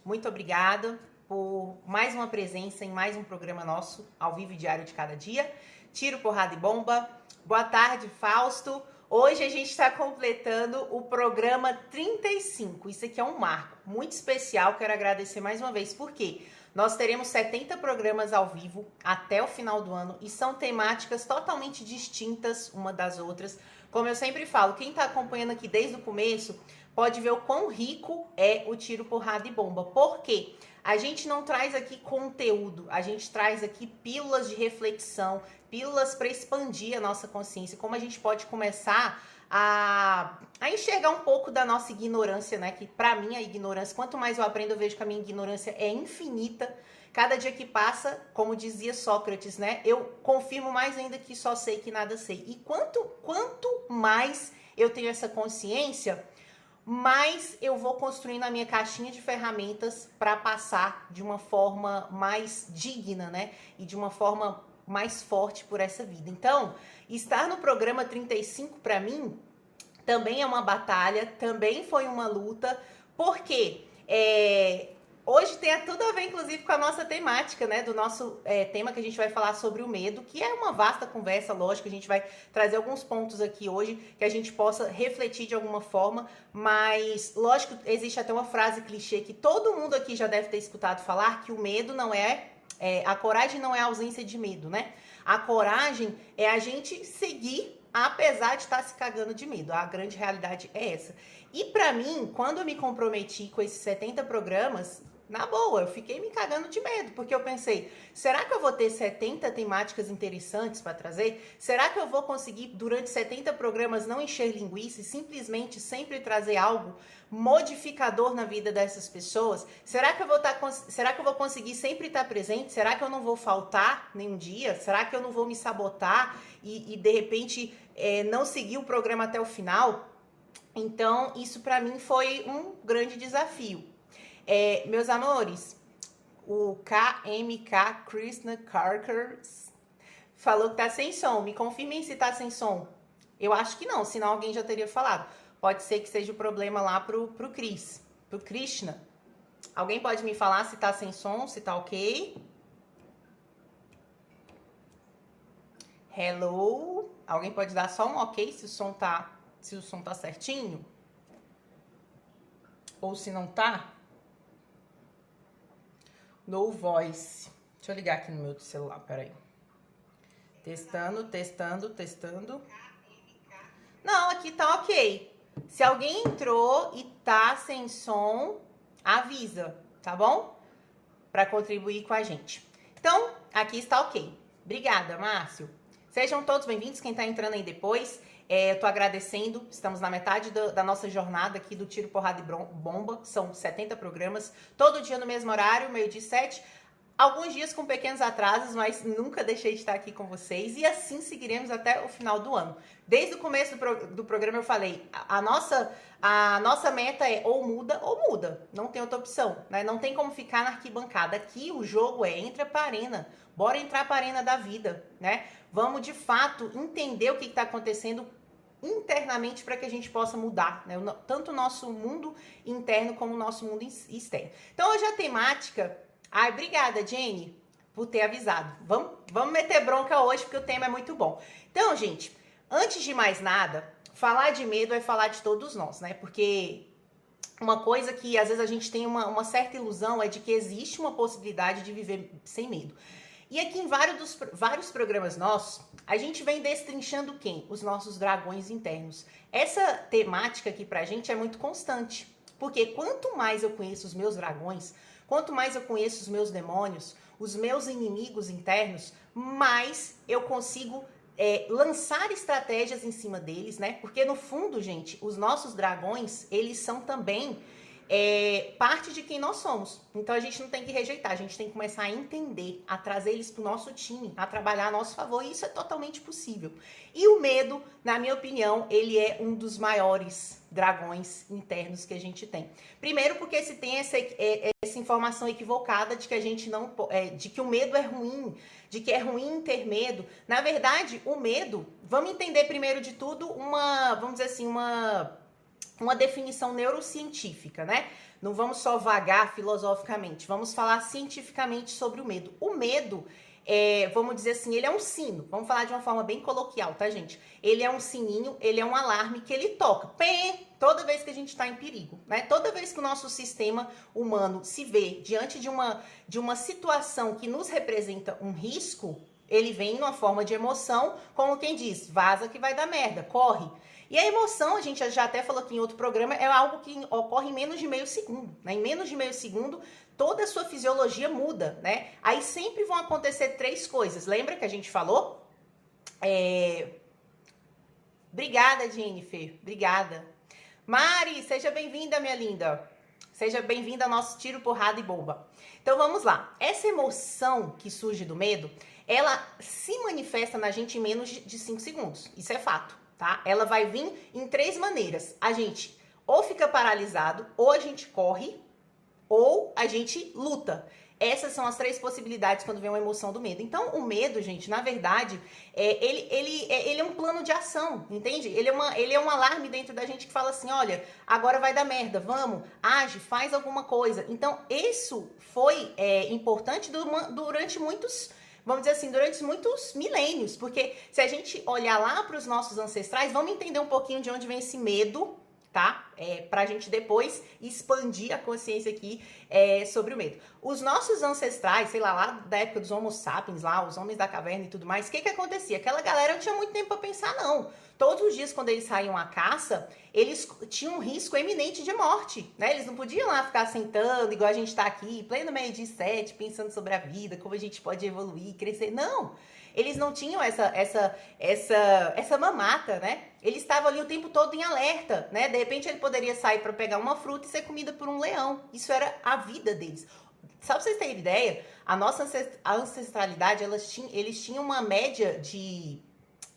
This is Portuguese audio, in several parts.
muito obrigada por mais uma presença em mais um programa nosso, ao vivo e diário de cada dia. Tiro, porrada e bomba. Boa tarde, Fausto. Hoje a gente está completando o programa 35. Isso aqui é um marco muito especial. Quero agradecer mais uma vez, porque nós teremos 70 programas ao vivo até o final do ano e são temáticas totalmente distintas uma das outras. Como eu sempre falo, quem está acompanhando aqui desde o começo pode ver o quão rico é o Tiro, Porrada e Bomba. Por quê? A gente não traz aqui conteúdo, a gente traz aqui pílulas de reflexão, pílulas para expandir a nossa consciência, como a gente pode começar a enxergar um pouco da nossa ignorância, né? Que para mim a ignorância, quanto mais eu aprendo, eu vejo que a minha ignorância é infinita. Cada dia que passa, como dizia Sócrates, né? Eu confirmo mais ainda que só sei que nada sei. E quanto mais eu tenho essa consciência, mais eu vou construindo a minha caixinha de ferramentas para passar de uma forma mais digna, né? E de uma forma mais forte por essa vida. Então, estar no programa 35 para mim também é uma batalha, também foi uma luta, porque hoje tem tudo a ver, inclusive, com a nossa temática, né? Do nosso tema que a gente vai falar sobre o medo, que é uma vasta conversa, lógico, a gente vai trazer alguns pontos aqui hoje que a gente possa refletir de alguma forma, mas, lógico, existe até uma frase clichê que todo mundo aqui já deve ter escutado falar, que o medo não a coragem não é a ausência de medo, né? A coragem é a gente seguir apesar de estar se cagando de medo. A grande realidade é essa. E pra mim, quando eu me comprometi com esses 70 programas, na boa, eu fiquei me cagando de medo, porque eu pensei, será que eu vou ter 70 temáticas interessantes para trazer? Será que eu vou conseguir, durante 70 programas, não encher linguiça e simplesmente sempre trazer algo modificador na vida dessas pessoas? Será que eu vou conseguir sempre estar presente? Será que eu não vou faltar nenhum dia? Será que eu não vou me sabotar e de repente, não seguir o programa até o final? Então, isso para mim foi um grande desafio. Meus amores, o KMK Krishna Karkers falou que tá sem som. Me confirmem se tá sem som. Eu acho que não, senão alguém já teria falado. Pode ser que seja o problema lá pro Krishna. Alguém pode me falar se tá sem som, se tá ok? Hello? Alguém pode dar só um ok se o som tá certinho? Ou se não tá? No voice. Deixa eu ligar aqui no meu celular, peraí. Testando. Não, aqui tá ok. Se alguém entrou e tá sem som, avisa, tá bom? Para contribuir com a gente. Então, aqui está ok. Obrigada, Márcio. Sejam todos bem-vindos, quem tá entrando aí depois. Eu tô agradecendo, estamos na metade da nossa jornada aqui do Tiro, Porrada e Bomba. São 70 programas, todo dia no mesmo horário, 12h07. Alguns dias com pequenos atrasos, mas nunca deixei de estar aqui com vocês. E assim seguiremos até o final do ano. Desde o começo do programa eu falei, a nossa meta é ou muda. Não tem outra opção, né? Não tem como ficar na arquibancada. Aqui o jogo entra pra arena. Bora entrar pra arena da vida, né? Vamos, de fato, entender o que está acontecendo internamente para que a gente possa mudar, né? Tanto o nosso mundo interno como o nosso mundo externo. Então, hoje a temática... Ai, obrigada, Jenny, por ter avisado. Vamos meter bronca hoje, porque o tema é muito bom. Então, gente, antes de mais nada, falar de medo é falar de todos nós, né? Porque uma coisa que às vezes a gente tem uma certa ilusão é de que existe uma possibilidade de viver sem medo. E aqui em vários programas nossos, a gente vem destrinchando quem? Os nossos dragões internos. Essa temática aqui pra gente é muito constante. Porque quanto mais eu conheço os meus dragões, quanto mais eu conheço os meus demônios, os meus inimigos internos, mais eu consigo lançar estratégias em cima deles, né? Porque no fundo, gente, os nossos dragões, eles são também parte de quem nós somos. Então a gente não tem que rejeitar, a gente tem que começar a entender, a trazer eles pro nosso time, a trabalhar a nosso favor, e isso é totalmente possível. E o medo, na minha opinião, ele é um dos maiores dragões internos que a gente tem. Primeiro porque se tem essa informação equivocada de que a gente não de que o medo é ruim, de que é ruim ter medo. Na verdade, o medo, vamos entender primeiro de tudo vamos dizer assim, uma definição neurocientífica, né? Não vamos só vagar filosoficamente, vamos falar cientificamente sobre o medo. O medo, vamos dizer assim, ele é um sino. Vamos falar de uma forma bem coloquial, tá, gente? Ele é um sininho, ele é um alarme que ele toca. Pém, toda vez que a gente está em perigo, né? Toda vez que o nosso sistema humano se vê diante de uma situação que nos representa um risco, ele vem numa forma de emoção, como quem diz, vaza que vai dar merda, corre. E a emoção, a gente já até falou aqui em outro programa, é algo que ocorre em menos de meio segundo, né? Em menos de meio segundo, toda a sua fisiologia muda, né? Aí sempre vão acontecer 3 coisas. Lembra que a gente falou? Obrigada, Jennifer. Obrigada. Mari, seja bem-vinda, minha linda. Seja bem-vinda ao nosso tiro, porrada e bomba. Então vamos lá. Essa emoção que surge do medo, ela se manifesta na gente em menos de 5 segundos. Isso é fato, tá? Ela vai vir em 3 maneiras. A gente ou fica paralisado, ou a gente corre, ou a gente luta. Essas são as 3 possibilidades quando vem uma emoção do medo. Então, o medo, gente, na verdade, ele é um plano de ação, entende? Ele é um alarme dentro da gente que fala assim, olha, agora vai dar merda, vamos, age, faz alguma coisa. Então, isso foi importante durante muitos, vamos dizer assim, durante muitos milênios. Porque se a gente olhar lá para os nossos ancestrais, vamos entender um pouquinho de onde vem esse medo, tá? Pra gente depois expandir a consciência aqui sobre o medo. Os nossos ancestrais, sei lá da época dos Homo sapiens, lá, os homens da caverna e tudo mais, o que acontecia? Aquela galera não tinha muito tempo pra pensar, não. Todos os dias, quando eles saíam à caça, eles tinham um risco eminente de morte, né? Eles não podiam lá ficar sentando, igual a gente tá aqui, pleno meio-dia 7, pensando sobre a vida, como a gente pode evoluir, crescer. Não! Eles não tinham essa mamata, né? Ele estava ali o tempo todo em alerta, né? De repente ele poderia sair para pegar uma fruta e ser comida por um leão. Isso era a vida deles. Só para vocês terem ideia, a nossa ancestralidade, eles tinham uma média de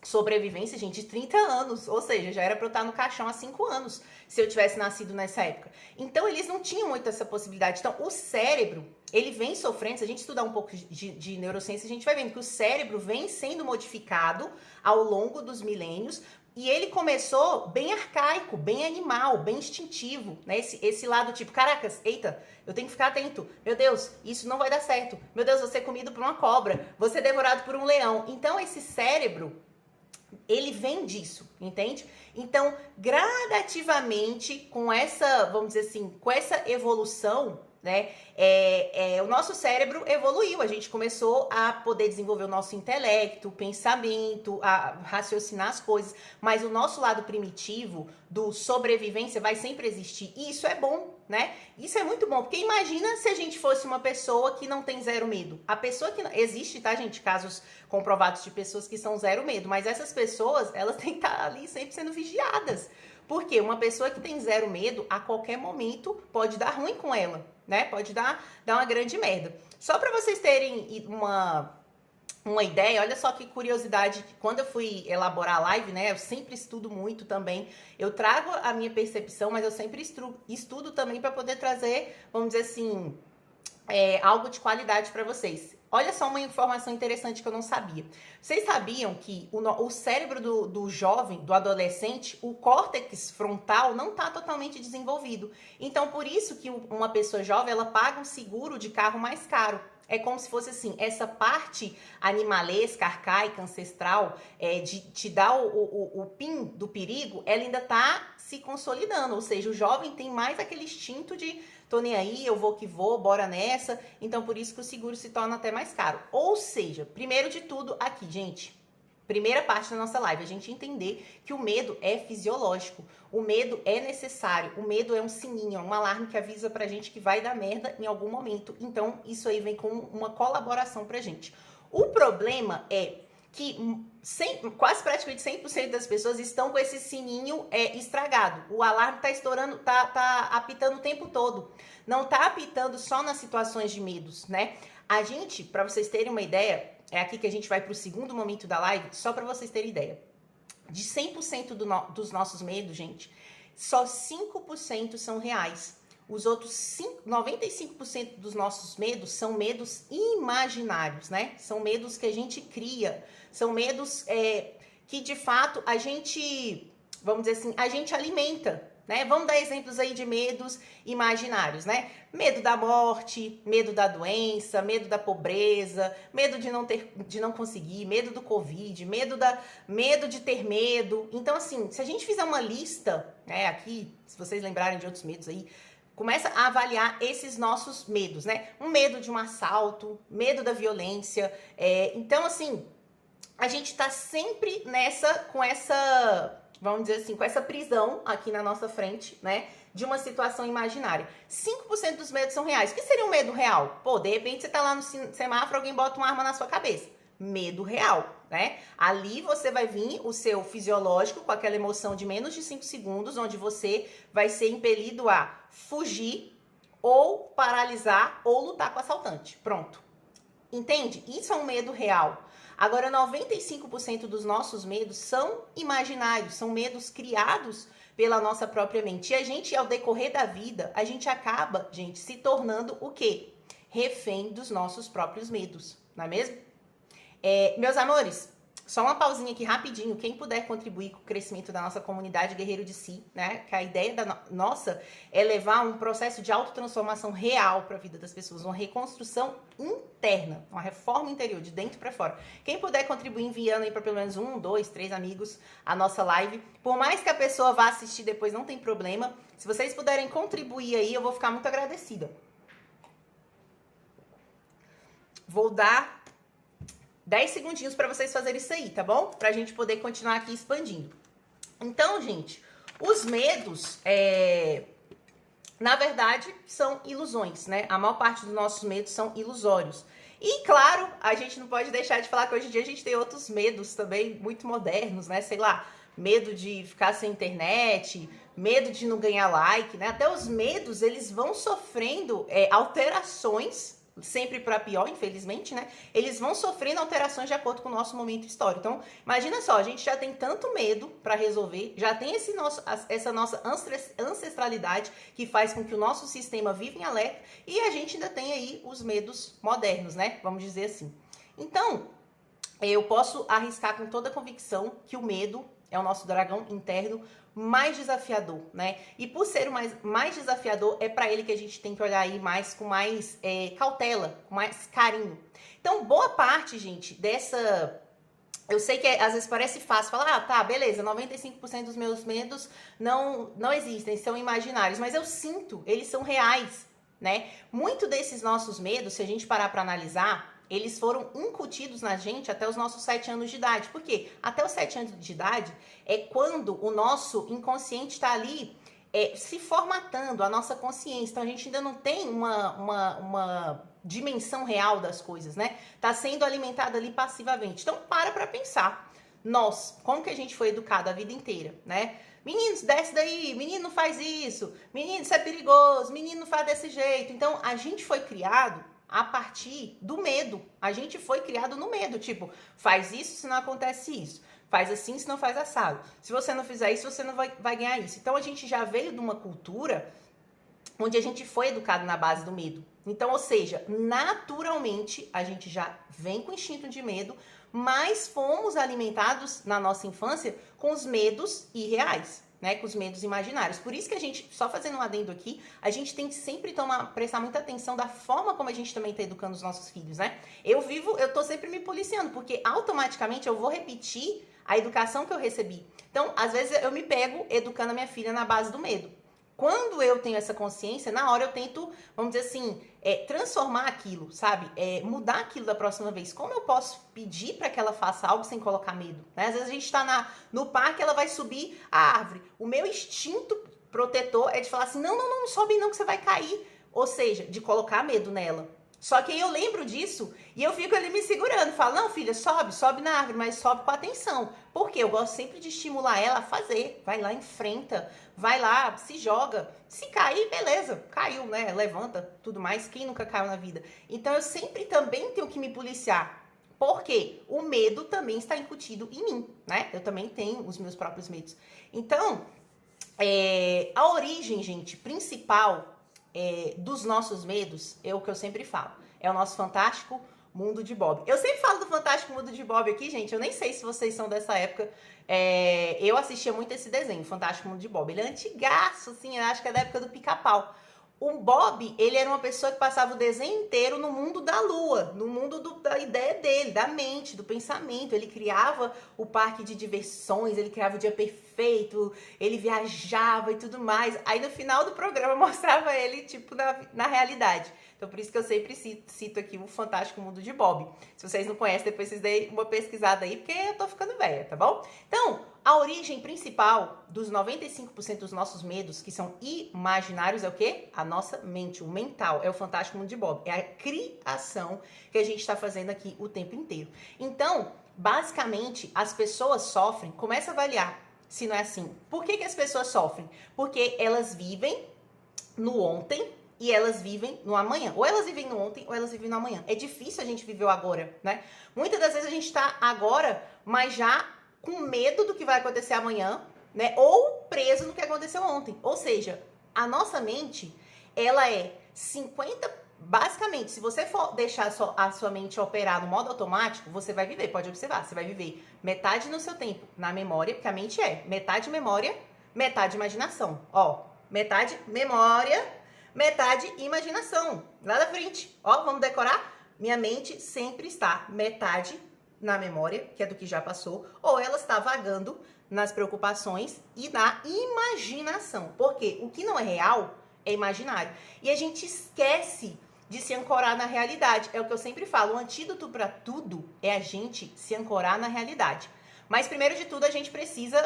sobrevivência, gente, de 30 anos. Ou seja, já era para eu estar no caixão há 5 anos, se eu tivesse nascido nessa época. Então, eles não tinham muito essa possibilidade. Então, o cérebro, ele vem sofrendo, se a gente estudar um pouco de neurociência, a gente vai vendo que o cérebro vem sendo modificado ao longo dos milênios, e ele começou bem arcaico, bem animal, bem instintivo, né? Esse lado tipo, caracas, eita, eu tenho que ficar atento. Meu Deus, isso não vai dar certo. Meu Deus, vou ser comido por uma cobra, vou ser devorado por um leão. Então, esse cérebro, ele vem disso, entende? Então, gradativamente, com essa, vamos dizer assim, com essa evolução, né, o nosso cérebro evoluiu, a gente começou a poder desenvolver o nosso intelecto, o pensamento, a raciocinar as coisas, mas o nosso lado primitivo do sobrevivência vai sempre existir, e isso é bom, né? Isso é muito bom, porque imagina se a gente fosse uma pessoa que não tem zero medo. A pessoa que existe, tá, gente, casos comprovados de pessoas que são zero medo, mas essas pessoas, elas têm que estar ali sempre sendo vigiadas. Porque uma pessoa que tem zero medo, a qualquer momento pode dar ruim com ela, né? Pode dar uma grande merda. Só para vocês terem uma ideia, olha só que curiosidade, quando eu fui elaborar a live, né, eu sempre estudo muito também, eu trago a minha percepção, mas eu sempre estudo também para poder trazer, vamos dizer assim, algo de qualidade para vocês. Olha só uma informação interessante que eu não sabia. Vocês sabiam que o cérebro do jovem, do adolescente, o córtex frontal não está totalmente desenvolvido. Então, por isso que uma pessoa jovem, ela paga um seguro de carro mais caro. É como se fosse assim, essa parte animalesca, arcaica, ancestral, de te dar o pin do perigo, ela ainda está se consolidando. Ou seja, o jovem tem mais aquele instinto de tô nem aí, eu vou que vou, bora nessa. Então, por isso que o seguro se torna até mais caro. Ou seja, primeiro de tudo aqui, gente, primeira parte da nossa live, a gente entender que o medo é fisiológico. O medo é necessário. O medo é um sininho, é um alarme que avisa pra gente que vai dar merda em algum momento. Então, isso aí vem com uma colaboração pra gente. O problema é que quase praticamente 100% das pessoas estão com esse sininho estragado. O alarme tá estourando, tá apitando o tempo todo. Não tá apitando só nas situações de medos, né? A gente, para vocês terem uma ideia, é aqui que a gente vai pro segundo momento da live, só para vocês terem ideia. De 100% dos nossos medos, gente, só 5% são reais. Os outros 95% dos nossos medos são medos imaginários, né? São medos que a gente cria, são medos que, de fato, a gente, vamos dizer assim, a gente alimenta, né? Vamos dar exemplos aí de medos imaginários, né? Medo da morte, medo da doença, medo da pobreza, medo de não conseguir, medo do Covid, medo de ter medo. Então, assim, se a gente fizer uma lista, né, aqui, se vocês lembrarem de outros medos aí, começa a avaliar esses nossos medos, né? Um medo de um assalto, medo da violência. Então, assim, a gente tá sempre com essa, vamos dizer assim, com essa prisão aqui na nossa frente, né? De uma situação imaginária. 5% dos medos são reais. O que seria um medo real? Pô, de repente você tá lá no semáforo, alguém bota uma arma na sua cabeça. Medo real, né? Ali você vai vir o seu fisiológico com aquela emoção de menos de 5 segundos, onde você vai ser impelido a fugir, ou paralisar, ou lutar com o assaltante. Pronto. Entende? Isso é um medo real. Agora, 95% dos nossos medos são imaginários, são medos criados pela nossa própria mente. E a gente, ao decorrer da vida, a gente acaba, gente, se tornando o quê? Refém dos nossos próprios medos, não é mesmo? Meus amores, só uma pausinha aqui rapidinho. Quem puder contribuir com o crescimento da nossa comunidade Guerreiro de Si, né? Que a ideia da nossa é levar um processo de autotransformação real para a vida das pessoas, uma reconstrução interna, uma reforma interior, de dentro para fora. Quem puder contribuir enviando aí para pelo menos 1, 2, 3 amigos a nossa live, por mais que a pessoa vá assistir depois, não tem problema. Se vocês puderem contribuir aí, eu vou ficar muito agradecida. Vou dar 10 segundinhos para vocês fazerem isso aí, tá bom? Pra gente poder continuar aqui expandindo. Então, gente, os medos, na verdade, são ilusões, né? A maior parte dos nossos medos são ilusórios. E, claro, a gente não pode deixar de falar que hoje em dia a gente tem outros medos também muito modernos, né? Sei lá, medo de ficar sem internet, medo de não ganhar like, né? Até os medos, eles vão sofrendo alterações, sempre para pior, infelizmente, né? Eles vão sofrendo alterações de acordo com o nosso momento histórico. Então, imagina só, a gente já tem tanto medo para resolver, já tem essa nossa ancestralidade que faz com que o nosso sistema viva em alerta, e a gente ainda tem aí os medos modernos, né? Vamos dizer assim. Então, eu posso arriscar com toda a convicção que o medo é o nosso dragão interno mais desafiador, né? E por ser o mais desafiador, é para ele que a gente tem que olhar aí com mais cautela, com mais carinho. Então, boa parte, gente, dessa... Eu sei que às vezes parece fácil falar, ah, tá, beleza, 95% dos meus medos não existem, são imaginários, mas eu sinto, eles são reais, né? Muito desses nossos medos, se a gente parar para analisar, eles foram incutidos na gente até os nossos 7 anos de idade. Por quê? Até os 7 anos de idade é quando o nosso inconsciente está ali se formatando, a nossa consciência. Então, a gente ainda não tem uma dimensão real das coisas, né? Tá sendo alimentado ali passivamente. Então, para pensar. Nós, como que a gente foi educado a vida inteira, né? Meninos, desce daí, menino, não faz isso, menino, isso é perigoso, menino, não faz desse jeito. Então, a gente foi criado a partir do medo. A gente foi criado no medo, tipo, faz isso se não acontece isso. Faz assim se não faz assado. Se você não fizer isso, você não vai ganhar isso. Então, a gente já veio de uma cultura onde a gente foi educado na base do medo. Então, ou seja, naturalmente, a gente já vem com instinto de medo, mas fomos alimentados na nossa infância com os medos irreais, né, com os medos imaginários. Por isso que a gente, só fazendo um adendo aqui, a gente tem que sempre prestar muita atenção da forma como a gente também está educando os nossos filhos, né? Eu tô sempre me policiando, porque automaticamente eu vou repetir a educação que eu recebi. Então, às vezes eu me pego educando a minha filha na base do medo. Quando eu tenho essa consciência, na hora eu tento, vamos dizer assim, transformar aquilo, sabe? Mudar aquilo da próxima vez. Como eu posso pedir para que ela faça algo sem colocar medo? Né? Às vezes a gente está no parque, ela vai subir a árvore. O meu instinto protetor é de falar assim, não sobe não que você vai cair. Ou seja, de colocar medo nela. Só que aí eu lembro disso e eu fico ali me segurando. Falo, não, filha, sobe na árvore, mas sobe com atenção. Porque eu gosto sempre de estimular ela a fazer. Vai lá, enfrenta. Vai lá, se joga. Se cair, beleza. Caiu, né? Levanta, tudo mais. Quem nunca caiu na vida? Então, eu sempre também tenho que me policiar. Porque o medo também está incutido em mim, né? Eu também tenho os meus próprios medos. Então, a origem, gente, principal dos nossos medos, é o que eu sempre falo. É o nosso fantástico Mundo de Bob. Eu sempre falo do Fantástico Mundo de Bob aqui, gente. Eu nem sei se vocês são dessa época. Eu assistia muito esse desenho, Fantástico Mundo de Bob. Ele é antigaço, assim, eu acho que é da época do Pica-Pau. O Bob, ele era uma pessoa que passava o desenho inteiro no mundo da lua, no mundo da ideia dele, da mente, do pensamento. Ele criava o parque de diversões, ele criava o dia perfeito, ele viajava e tudo mais. Aí no final do programa mostrava ele, tipo, na realidade. Então por isso que eu sempre cito aqui o Fantástico Mundo de Bob. Se vocês não conhecem, depois vocês deem uma pesquisada aí, porque eu tô ficando velha, tá bom? Então, a origem principal dos 95% dos nossos medos, que são imaginários, é o quê? A nossa mente, o mental. É o Fantástico Mundo de Bob. É a criação que a gente está fazendo aqui o tempo inteiro. Então, basicamente, as pessoas sofrem. Começa a avaliar se não é assim. Por que as pessoas sofrem? Porque elas vivem no ontem e elas vivem no amanhã. Ou elas vivem no ontem ou elas vivem no amanhã. É difícil a gente viver o agora, né? Muitas das vezes a gente está agora, mas já com medo do que vai acontecer amanhã, né? Ou preso no que aconteceu ontem. Ou seja, a nossa mente, ela é 50... Basicamente, se você for deixar a sua mente operar no modo automático, você vai viver, pode observar, você vai viver metade no seu tempo na memória, porque a mente é metade memória, metade imaginação. Ó, metade memória, metade imaginação. Lá da frente, ó, vamos decorar? Minha mente sempre está metade na memória, que é do que já passou, ou ela está vagando nas preocupações e na imaginação. Porque o que não é real é imaginário. E a gente esquece de se ancorar na realidade. É o que eu sempre falo, o antídoto para tudo é a gente se ancorar na realidade. Mas primeiro de tudo a gente precisa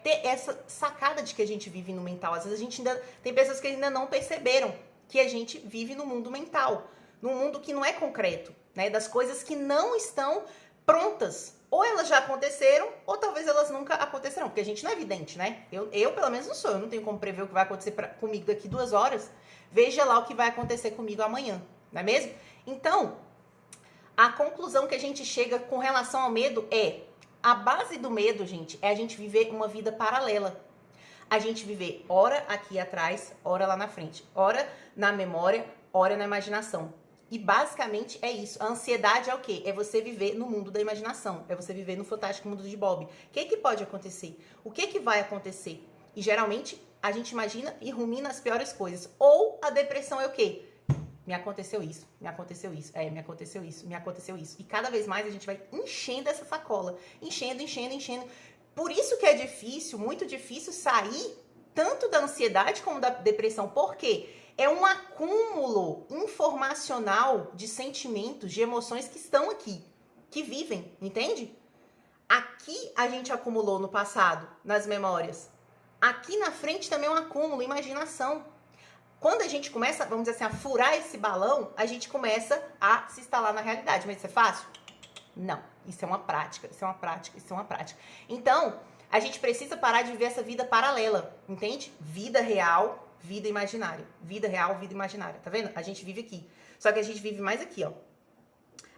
ter essa sacada de que a gente vive no mental. Às vezes a gente ainda tem pessoas que ainda não perceberam que a gente vive no mundo mental, num mundo que não é concreto, né? Das coisas que não estão prontas. Ou elas já aconteceram, ou talvez elas nunca acontecerão, porque a gente não é vidente, né? Eu pelo menos não sou, eu não tenho como prever o que vai acontecer comigo daqui 2 horas. Veja lá o que vai acontecer comigo amanhã, não é mesmo? Então, a conclusão que a gente chega com relação ao medo é: a base do medo, gente, é a gente viver uma vida paralela. A gente viver ora aqui atrás, ora lá na frente. Ora na memória, ora na imaginação. E basicamente é isso. A ansiedade é o quê? É você viver no mundo da imaginação. É você viver no Fantástico Mundo de Bob. O que pode acontecer? O que vai acontecer? E geralmente a gente imagina e rumina as piores coisas. Ou a depressão é o quê? Me aconteceu isso, me aconteceu isso, me aconteceu isso, me aconteceu isso. E cada vez mais a gente vai enchendo essa sacola. Enchendo. Por isso que é difícil, muito difícil sair tanto da ansiedade como da depressão. Por quê? É um acúmulo informacional de sentimentos, de emoções que estão aqui, que vivem, entende? Aqui a gente acumulou no passado, nas memórias. Aqui na frente também é um acúmulo, imaginação. Quando a gente começa, vamos dizer assim, a furar esse balão, a gente começa a se instalar na realidade. Mas isso é fácil? Não. Isso é uma prática, isso é uma prática, isso é uma prática. Então, a gente precisa parar de viver essa vida paralela, entende? Vida real, vida imaginária. Vida real, vida imaginária. Tá vendo? A gente vive aqui. Só que a gente vive mais aqui, ó.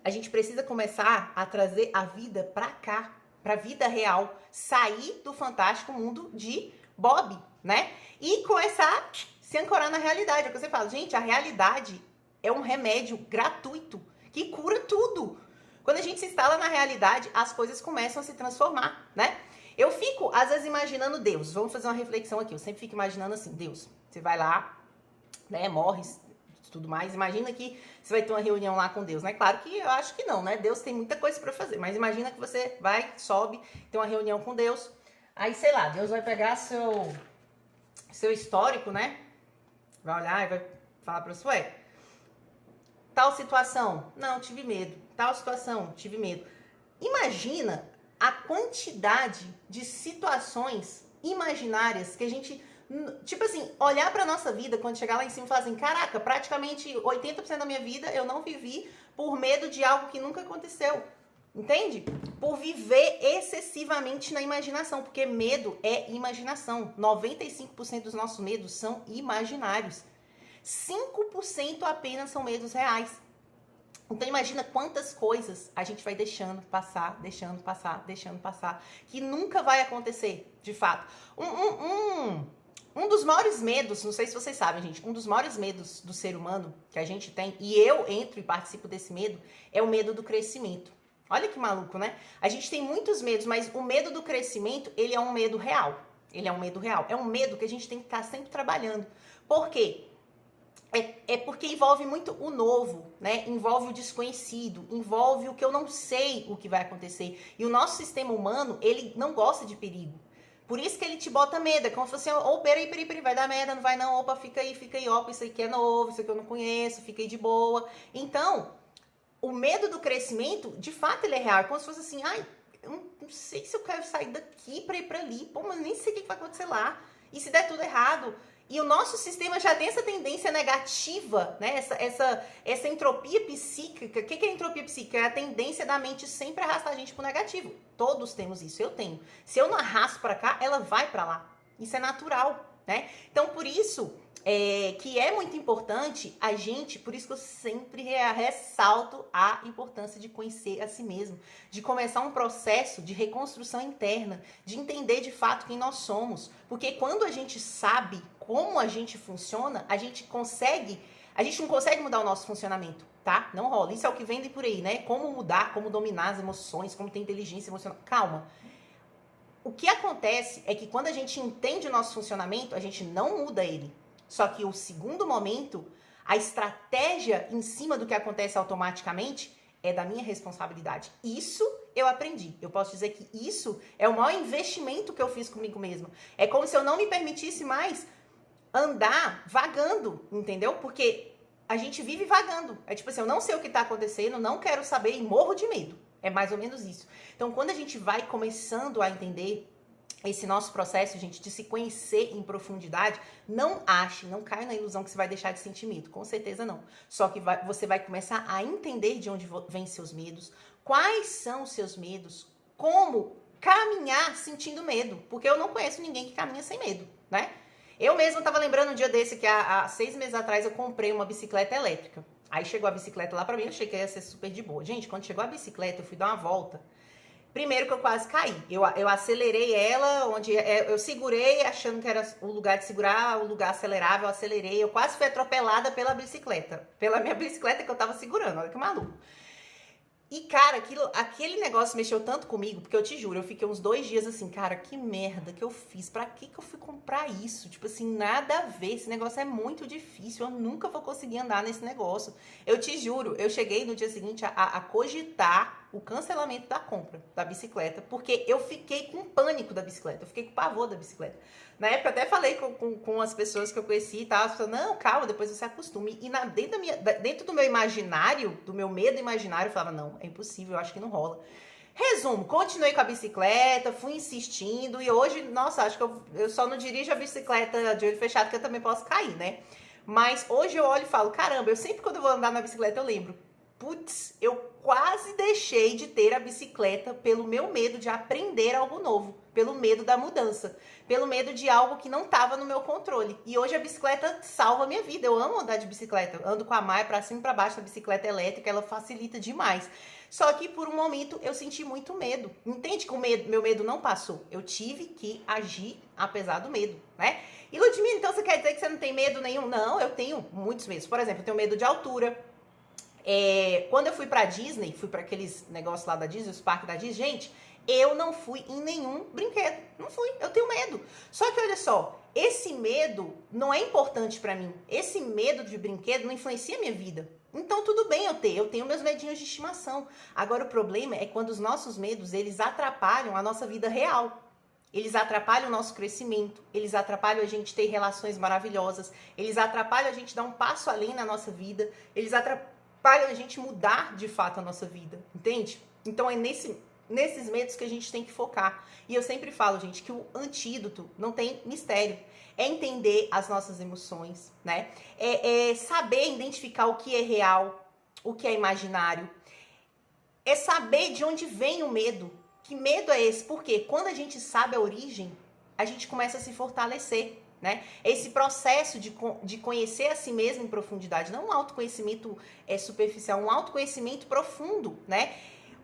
A gente precisa começar a trazer a vida pra cá, pra vida real. Sair do fantástico mundo de Bob, né? E começar a se ancorar na realidade. É o que você fala, gente, a realidade é um remédio gratuito que cura tudo. Quando a gente se instala na realidade, as coisas começam a se transformar, né? Eu fico, às vezes, imaginando Deus. Vamos fazer uma reflexão aqui. Eu sempre fico imaginando assim, Deus, você vai lá, né, morre, tudo mais. Imagina que você vai ter uma reunião lá com Deus, né? Claro que eu acho que não, né? Deus tem muita coisa pra fazer. Mas imagina que você vai, sobe, tem uma reunião com Deus. Aí, sei lá, Deus vai pegar seu histórico, né? Vai olhar e vai falar pra você, ué, tal situação, não, tive medo. Tal situação, tive medo. Imagina a quantidade de situações imaginárias que a gente, tipo assim, olhar pra nossa vida quando chegar lá em cima e falar assim, caraca, praticamente 80% da minha vida eu não vivi por medo de algo que nunca aconteceu. Entende? Por viver excessivamente na imaginação, porque medo é imaginação. 95% dos nossos medos são imaginários. 5% apenas são medos reais. Então imagina quantas coisas a gente vai deixando passar, que nunca vai acontecer, de fato. Um dos maiores medos, não sei se vocês sabem, gente, um dos maiores medos do ser humano que a gente tem, e eu entro e participo desse medo, é o medo do crescimento. Olha que maluco, né? A gente tem muitos medos, mas o medo do crescimento, ele é um medo real. Ele é um medo real. É um medo que a gente tem que estar sempre trabalhando. Por quê? É porque envolve muito o novo, né? Envolve o desconhecido, envolve o que eu não sei o que vai acontecer. E o nosso sistema humano, ele não gosta de perigo. Por isso que ele te bota medo. É como se fosse, oh, peraí, vai dar merda, não vai não, opa, fica aí, opa, isso aqui é novo, isso aqui eu não conheço, fica aí de boa. Então, o medo do crescimento, de fato, ele é real. É como se fosse assim, ai, eu não sei se eu quero sair daqui pra ir pra ali, pô, mas nem sei o que vai acontecer lá. E se der tudo errado? E o nosso sistema já tem essa tendência negativa, né? Essa entropia psíquica. O que é entropia psíquica? É a tendência da mente sempre arrastar a gente pro negativo. Todos temos isso, eu tenho. Se eu não arrasto para cá, ela vai para lá. Isso é natural, né? Então, por isso que é muito importante a gente, por isso que eu sempre ressalto a importância de conhecer a si mesmo, de começar um processo de reconstrução interna, de entender de fato quem nós somos. Porque quando a gente sabe como a gente funciona, a gente não consegue mudar o nosso funcionamento, tá? Não rola. Isso é o que vendem por aí, né? Como mudar, como dominar as emoções, como ter inteligência emocional. Calma. O que acontece é que quando a gente entende o nosso funcionamento, a gente não muda ele. Só que o segundo momento, a estratégia em cima do que acontece automaticamente é da minha responsabilidade. Isso eu aprendi. Eu posso dizer que isso é o maior investimento que eu fiz comigo mesma. É como se eu não me permitisse mais andar vagando, entendeu? Porque a gente vive vagando. É tipo assim, eu não sei o que tá acontecendo, não quero saber e morro de medo. É mais ou menos isso. Então, quando a gente vai começando a entender esse nosso processo, gente, de se conhecer em profundidade, não caia na ilusão que você vai deixar de sentir medo. Com certeza não. Só que você vai começar a entender de onde vêm seus medos, quais são os seus medos, como caminhar sentindo medo. Porque eu não conheço ninguém que caminha sem medo, né? Eu mesma estava lembrando um dia desse que há 6 meses atrás eu comprei uma bicicleta elétrica. Aí chegou a bicicleta lá pra mim, eu achei que ia ser super de boa. Gente, quando chegou a bicicleta, eu fui dar uma volta. Primeiro que eu quase caí. Eu acelerei ela, eu segurei, achando que era o lugar de segurar, o lugar acelerável, eu acelerei. Eu quase fui atropelada pela bicicleta. Pela minha bicicleta que eu tava segurando, olha que maluco. E, cara, aquele negócio mexeu tanto comigo, porque eu te juro, eu fiquei uns 2 dias assim, cara, que merda que eu fiz? Pra que eu fui comprar isso? Tipo assim, nada a ver, esse negócio é muito difícil, eu nunca vou conseguir andar nesse negócio. Eu te juro, eu cheguei no dia seguinte a cogitar o cancelamento da compra da bicicleta, porque eu fiquei com pânico da bicicleta, eu fiquei com pavor da bicicleta. Na época eu até falei com as pessoas que eu conheci e tal, as pessoas, não, calma, depois você acostume. E dentro do meu imaginário, do meu medo imaginário, eu falava, não, é impossível, eu acho que não rola. Resumo, continuei com a bicicleta, fui insistindo e hoje, nossa, acho que eu só não dirijo a bicicleta de olho fechado, que eu também posso cair, né? Mas hoje eu olho e falo, caramba, eu sempre quando eu vou andar na bicicleta eu lembro, putz, eu quase deixei de ter a bicicleta pelo meu medo de aprender algo novo, pelo medo da mudança, pelo medo de algo que não estava no meu controle. E hoje a bicicleta salva a minha vida. Eu amo andar de bicicleta. Eu ando com a Maia pra cima e pra baixo da bicicleta elétrica, ela facilita demais. Só que por um momento eu senti muito medo. Entende que meu medo não passou? Eu tive que agir apesar do medo, né? E Ludmila, então você quer dizer que você não tem medo nenhum? Não, eu tenho muitos medos. Por exemplo, eu tenho medo de altura. Quando eu fui pra Disney, fui pra aqueles negócios lá da Disney, os parques da Disney, gente, eu não fui em nenhum brinquedo. Não fui, eu tenho medo. Só que olha só, esse medo não é importante pra mim. Esse medo de brinquedo não influencia a minha vida. Então tudo bem eu tenho meus medinhos de estimação. Agora o problema é quando os nossos medos, eles atrapalham a nossa vida real. Eles atrapalham o nosso crescimento, eles atrapalham a gente ter relações maravilhosas, eles atrapalham a gente dar um passo além na nossa vida, eles atrapalham a gente mudar de fato a nossa vida, entende? Então é nesses medos que a gente tem que focar. E eu sempre falo, gente, que o antídoto não tem mistério. É entender as nossas emoções, né? É saber identificar o que é real, o que é imaginário. É saber de onde vem o medo. Que medo é esse? Porque quando a gente sabe a origem, a gente começa a se fortalecer, né? Esse processo de conhecer a si mesmo em profundidade, não um autoconhecimento superficial, um autoconhecimento profundo, né?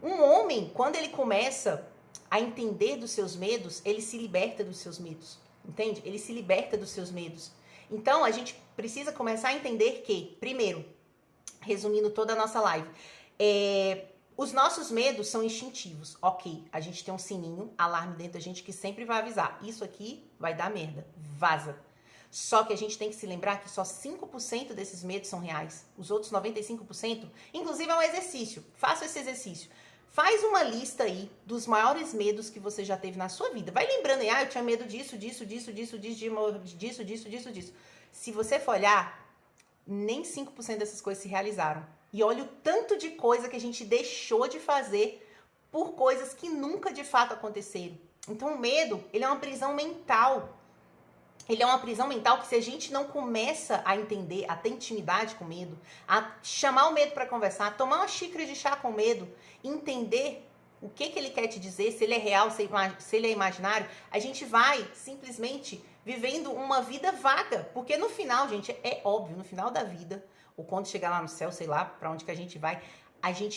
Um homem, quando ele começa a entender dos seus medos, ele se liberta dos seus medos. entende? Ele se liberta dos seus medos. Então, a gente precisa começar a entender que, primeiro, resumindo toda a nossa live, os nossos medos são instintivos. Ok, a gente tem um sininho, alarme dentro da gente que sempre vai avisar. Isso aqui vai dar merda, vaza. Só que a gente tem que se lembrar que só 5% desses medos são reais. Os outros 95%, inclusive é um exercício. Faça esse exercício. Faz uma lista aí dos maiores medos que você já teve na sua vida. Vai lembrando aí, eu tinha medo disso. Se você for olhar, nem 5% dessas coisas se realizaram. E olha o tanto de coisa que a gente deixou de fazer por coisas que nunca de fato aconteceram. Então o medo, ele é uma prisão mental. Ele é uma prisão mental que se a gente não começa a entender, a ter intimidade com medo, a chamar o medo para conversar, a tomar uma xícara de chá com medo, entender o que ele quer te dizer, se ele é real, se ele é imaginário, a gente vai simplesmente vivendo uma vida vaga. Porque no final, gente, é óbvio, no final da vida, ou quando chegar lá no céu, sei lá para onde que a gente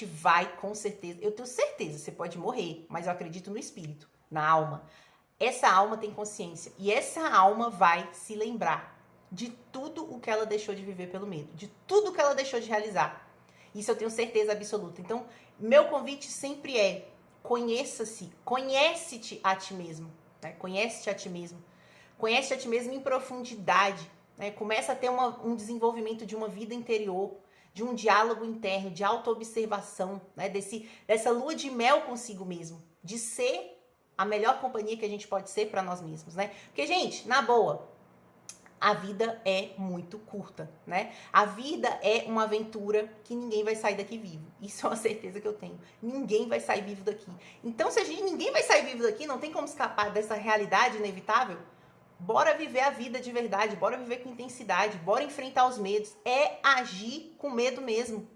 vai com certeza. Eu tenho certeza, você pode morrer, mas eu acredito no espírito, na alma. Essa alma tem consciência e essa alma vai se lembrar de tudo o que ela deixou de viver pelo medo, de tudo o que ela deixou de realizar. Isso eu tenho certeza absoluta. Então, meu convite sempre é: conheça-se, conhece-te a ti mesmo, né? Conhece-te a ti mesmo. Conhece-te a ti mesmo em profundidade, né? Começa a ter um desenvolvimento de uma vida interior, de um diálogo interno, de autoobservação, né? Dessa lua de mel consigo mesmo, de ser a melhor companhia que a gente pode ser para nós mesmos, né? Porque, gente, na boa, a vida é muito curta, né? A vida é uma aventura que ninguém vai sair daqui vivo. Isso é uma certeza que eu tenho. Ninguém vai sair vivo daqui. Então, se ninguém vai sair vivo daqui, não tem como escapar dessa realidade inevitável, bora viver a vida de verdade, bora viver com intensidade, bora enfrentar os medos. É agir com medo mesmo.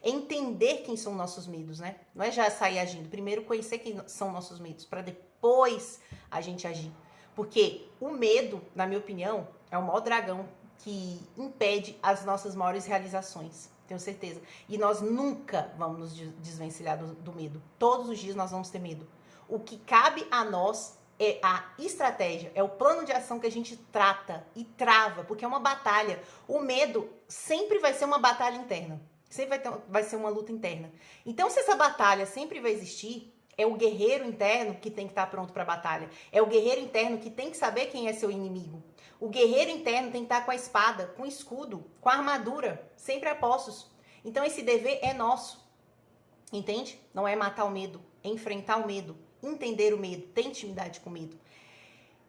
Entender quem são nossos medos, né? Não é já sair agindo. Primeiro conhecer quem são nossos medos, para depois a gente agir. Porque o medo, na minha opinião, é o maior dragão que impede as nossas maiores realizações. Tenho certeza. E nós nunca vamos nos desvencilhar do medo. Todos os dias nós vamos ter medo. O que cabe a nós é a estratégia, é o plano de ação que a gente trata e trava, porque é uma batalha. O medo sempre vai ser uma batalha interna. Sempre vai ser uma luta interna. Então, se essa batalha sempre vai existir, é o guerreiro interno que tem que estar pronto para a batalha. É o guerreiro interno que tem que saber quem é seu inimigo. O guerreiro interno tem que estar com a espada, com o escudo, com a armadura, sempre a postos. Então, esse dever é nosso. Entende? Não é matar o medo, é enfrentar o medo, entender o medo, ter intimidade com o medo.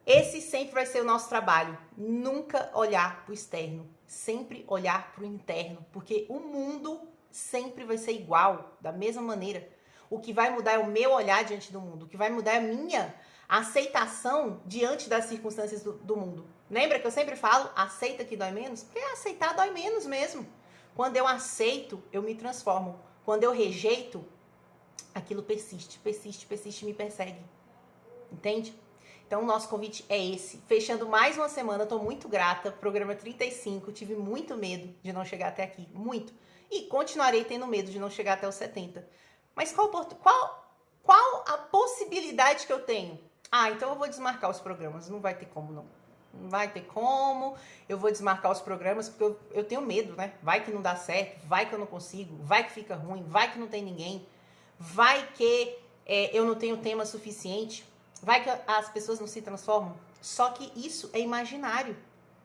Esse sempre vai ser o nosso trabalho. Nunca olhar para o externo, sempre olhar para o interno, porque o mundo sempre vai ser igual, da mesma maneira. O que vai mudar é o meu olhar diante do mundo, o que vai mudar é a minha aceitação diante das circunstâncias do mundo. Lembra que eu sempre falo, aceita que dói menos? Porque aceitar dói menos mesmo. Quando eu aceito, eu me transformo. Quando eu rejeito, aquilo persiste e me persegue. Entende? Então, o nosso convite é esse. Fechando mais uma semana, estou muito grata. Programa 35, tive muito medo de não chegar até aqui. Muito. E continuarei tendo medo de não chegar até os 70. Mas qual a possibilidade que eu tenho? Então eu vou desmarcar os programas. Não vai ter como, não. Não vai ter como. Eu vou desmarcar os programas porque eu tenho medo, né? Vai que não dá certo, vai que eu não consigo, vai que fica ruim, vai que não tem ninguém, vai que eu não tenho tema suficiente. Vai que as pessoas não se transformam? Só que isso é imaginário.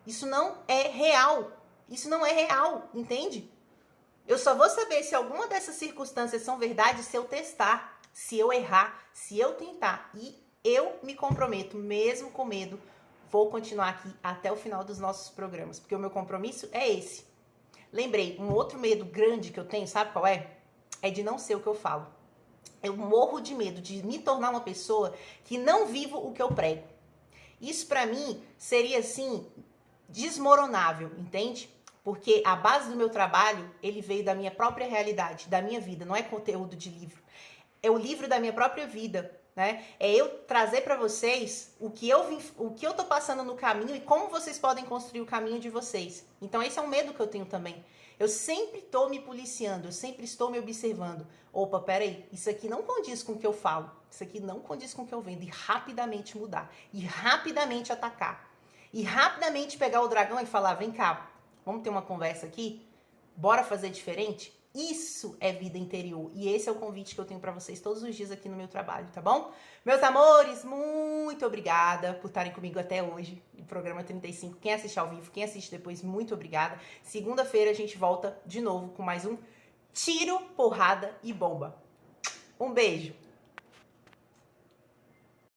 Isso não é real. Isso não é real, entende? Eu só vou saber se alguma dessas circunstâncias são verdade se eu testar, se eu errar, se eu tentar. E eu me comprometo, mesmo com medo, vou continuar aqui até o final dos nossos programas, porque o meu compromisso é esse. Lembrei, um outro medo grande que eu tenho, sabe qual é? É de não ser o que eu falo. Eu morro de medo de me tornar uma pessoa que não vivo o que eu prego. Isso pra mim seria assim, desmoronável, entende? Porque a base do meu trabalho, ele veio da minha própria realidade, da minha vida, não é conteúdo de livro. É o livro da minha própria vida, né? É eu trazer pra vocês o que eu tô passando no caminho e como vocês podem construir o caminho de vocês. Então esse é um medo que eu tenho também. Eu sempre estou me policiando, eu sempre estou me observando. Opa, peraí, isso aqui não condiz com o que eu falo, isso aqui não condiz com o que eu vendo. E rapidamente mudar, e rapidamente atacar. E rapidamente pegar o dragão e falar, vem cá, vamos ter uma conversa aqui? Bora fazer diferente? Isso é vida interior. E esse é o convite que eu tenho para vocês todos os dias aqui no meu trabalho, tá bom? Meus amores, muito obrigada por estarem comigo até hoje, no programa 35. Quem assiste ao vivo, quem assiste depois, muito obrigada. Segunda-feira a gente volta de novo com mais um Tiro, Porrada e Bomba. Um beijo!